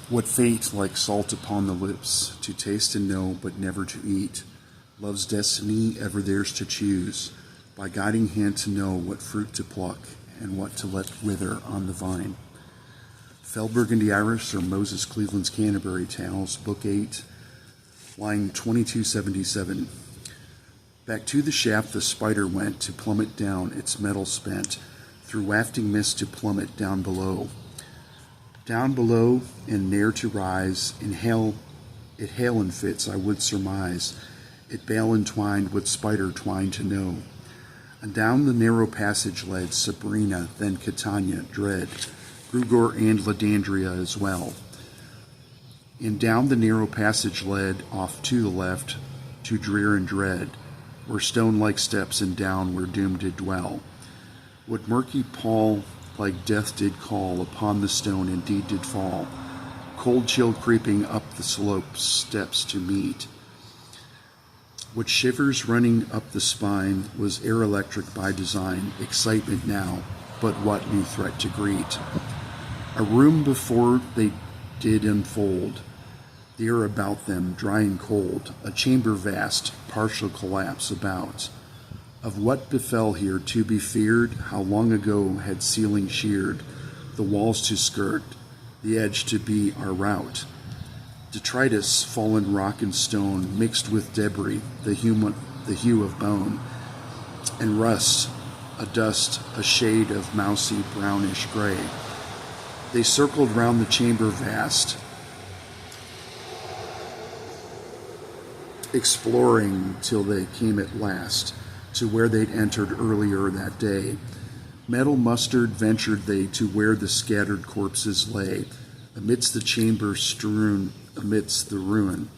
What fate like salt upon the lips, to taste and know, but never to eat? Love's destiny ever theirs to choose, by guiding hand to know what fruit to pluck, and what to let wither on the vine. Fell Burgundy Iris, or Moses Cleveland's Canterbury Tales, Book 8, line 2277. Back to the shaft the spider went, to plummet down, its metal spent, through wafting mist to plummet down below. Down below, and ne'er to rise, it hale in fits, I would surmise, it bale entwined what spider twined to know. And down the narrow passage led Sabrina, then Catania, dread, Grugor and Ladandria as well. And down the narrow passage led, off to the left, to drear and dread, where stone-like steps and down where doom did dwell. What murky pall like death did call upon the stone indeed did fall, cold chill creeping up the slope steps to meet. What shivers running up the spine was air electric by design, excitement now, but what new threat to greet? A room before they did unfold, the air about them dry and cold, a chamber vast, partial collapse about. Of what befell here to be feared, how long ago had ceiling sheared, the walls to skirt, the edge to be our route. Detritus, fallen rock and stone, mixed with debris, the hue of bone, and rust, a dust, a shade of mousy brownish gray. They circled round the chamber vast, exploring till they came at last to where they'd entered earlier that day. Metal mustered ventured they to where the scattered corpses lay, amidst the chamber strewn amidst the ruin.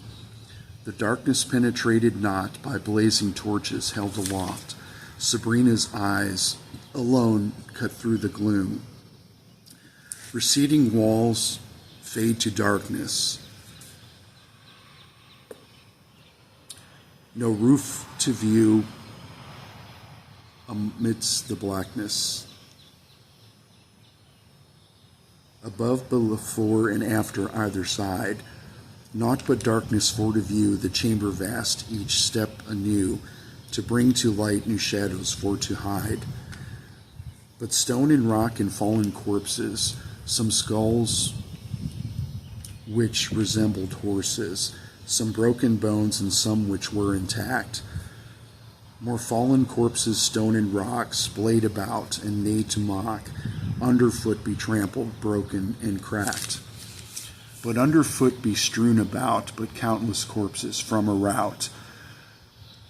The darkness penetrated not by blazing torches held aloft. Sabrina's eyes alone cut through the gloom. Receding walls fade to darkness. No roof to view amidst the blackness. Above, before, and after either side, naught but darkness for to view, the chamber vast, each step anew, to bring to light new shadows for to hide. But stone and rock and fallen corpses, some skulls which resembled horses, some broken bones and some which were intact. More fallen corpses, stone and rock, splayed about and neigh to mock, underfoot be trampled, broken, and cracked. But underfoot be strewn about, but countless corpses from a rout,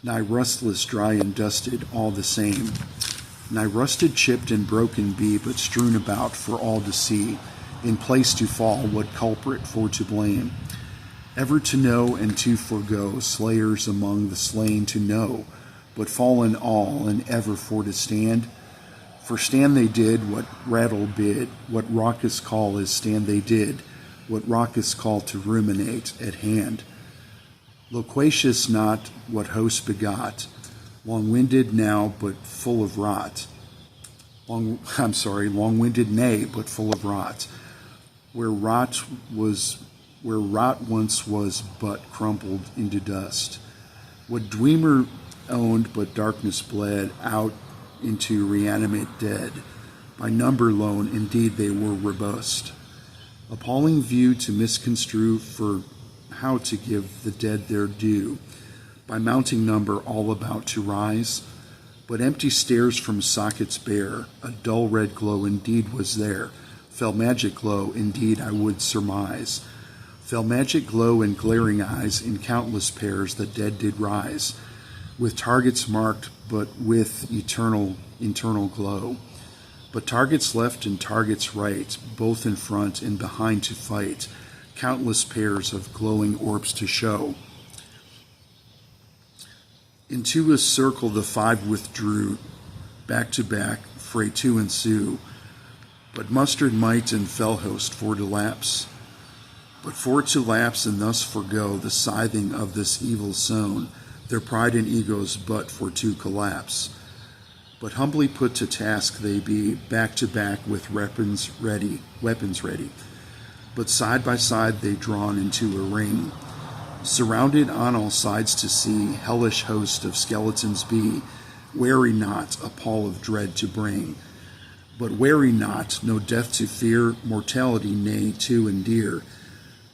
nigh rustless, dry, and dusted, all the same. Nigh rusted, chipped, and broken be, but strewn about for all to see, in place to fall, what culprit for to blame. Ever to know and to forego, slayers among the slain to know, but fallen all, and ever for to stand. For stand they did what rattle bid, what raucous call is stand they did, what raucous call to ruminate at hand. Loquacious not what host begot, long-winded now but full of rot. Long-winded nay but full of rot. Where rot once was but crumpled into dust. What dreamer owned but darkness bled out into reanimate dead. By number lone indeed they were robust. Appalling view to misconstrue for how to give the dead their due. By mounting number all about to rise. But empty stairs from sockets bare, a dull red glow indeed was there. Fell magic glow indeed I would surmise. Fell magic glow and glaring eyes, in countless pairs the dead did rise, with targets marked but with internal glow. But targets left and targets right, both in front and behind to fight, countless pairs of glowing orbs to show. Into a circle the five withdrew, back to back, fray to ensue, but mustered might and fell host for to lapse. But for to lapse and thus forego the scything of this evil sown, their pride and egos but for to collapse. But humbly put to task they be, back to back with weapons ready. but side by side they drawn into a ring. Surrounded on all sides to see, hellish host of skeletons be, wary not a pall of dread to bring. But wary not, no death to fear, mortality nay to endear.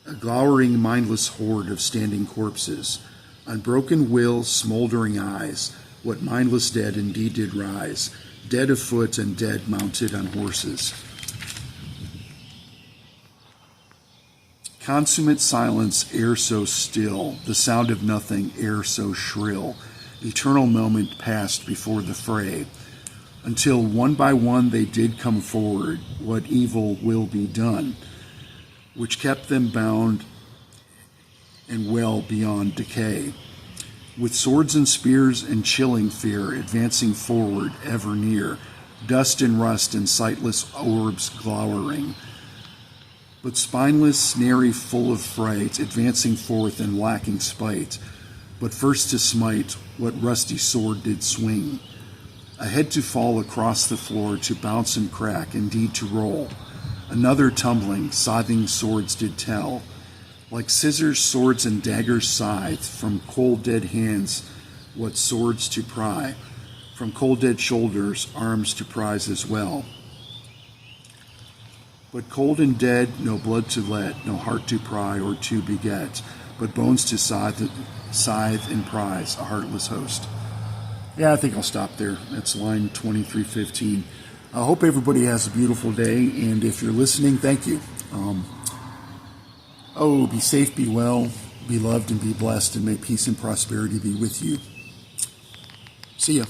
A glowering, mindless horde of standing corpses, unbroken will, smoldering eyes, what mindless dead indeed did rise, dead afoot and dead mounted on horses. Consummate silence, air so still, the sound of nothing, air so shrill, eternal moment passed before the fray, until one by one they did come forward, what evil will be done, which kept them bound and well beyond decay. With swords and spears and chilling fear, advancing forward ever near, dust and rust and sightless orbs glowering, but spineless, snary, full of fright, advancing forth and lacking spite, but first to smite what rusty sword did swing, ahead to fall across the floor, to bounce and crack, indeed to roll, another tumbling, scything swords did tell, like scissors, swords, and daggers scythe, from cold dead hands what swords to pry, from cold dead shoulders arms to prize as well. But cold and dead, no blood to let, no heart to pry or to beget, but bones to scythe and prize, a heartless host. Yeah, I think I'll stop there. That's line 2315. I hope everybody has a beautiful day, and if you're listening, thank you. Be safe, be well, be loved, and be blessed, and may peace and prosperity be with you. See ya.